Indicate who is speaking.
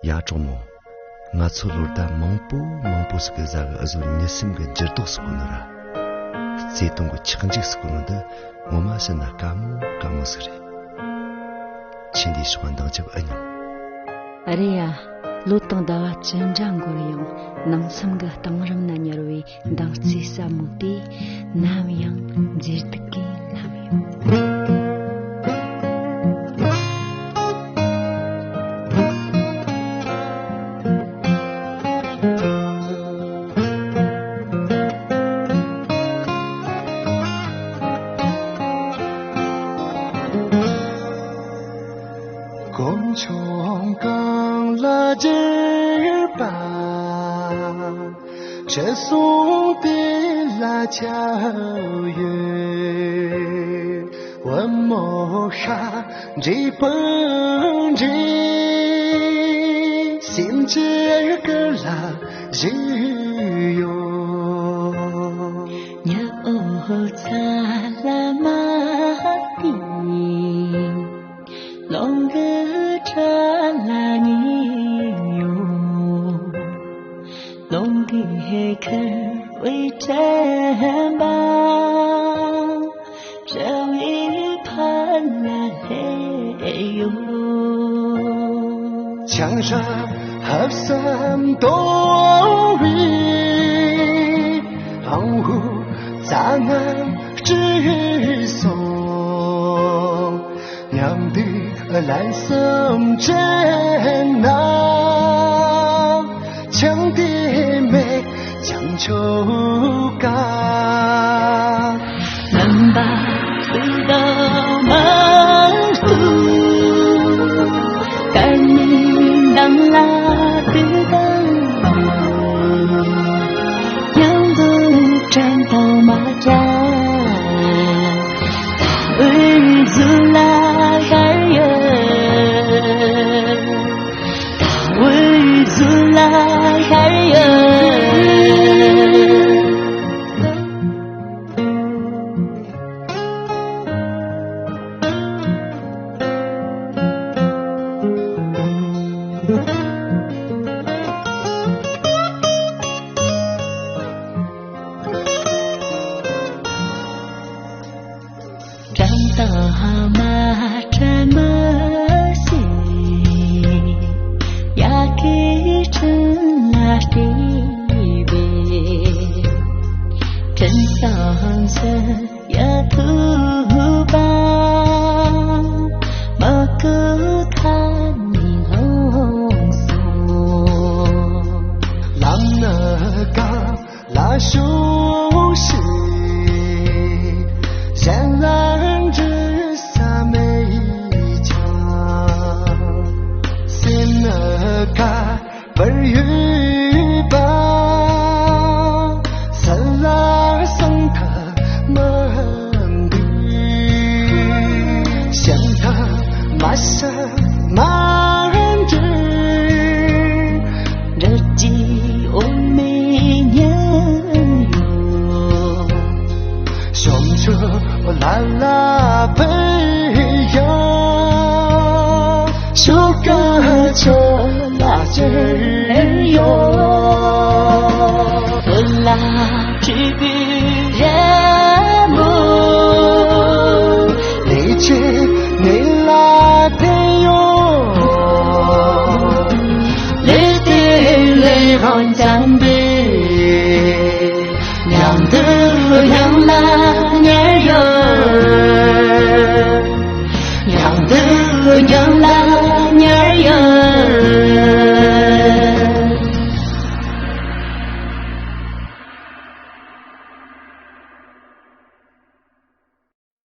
Speaker 1: 야 조모 나초 롤다 멍포 스그자가 아주 니심가 저독스고노라 제동고 치근직스고노데 오마스나 까무스리 친디 수관당적 아니요
Speaker 2: 아리야 로땅다와 전장고리용 남섬가 땅ram나 녀로이 당치 사무티 남양 지르트키 남요
Speaker 3: 这送的辣椒油，我抹上这本子，心这个辣椒油。
Speaker 2: 鸟在拉马蒂，龙哥查拉尼哟。龙的可为珍宝，这一盘那黑哟。
Speaker 3: 墙上合三多位，昂呼咱们直送，娘的蓝色真难。强的美，强求感，
Speaker 2: 能把最高满足，感应当拉的当，要不站到马扎，日子拉开呀。为自来海呀。长到马这么细。야기 천라시베 전상선 야투바 먹고가니 홍소
Speaker 3: 남나가 라쇼시 산란之萨美强心那个本欲吧，三拉桑塔曼的，像他马上满纸，
Speaker 2: 这季欧美年哟，
Speaker 3: 想着啦啦培养，手感着。辣椒油，
Speaker 2: 我拉这边。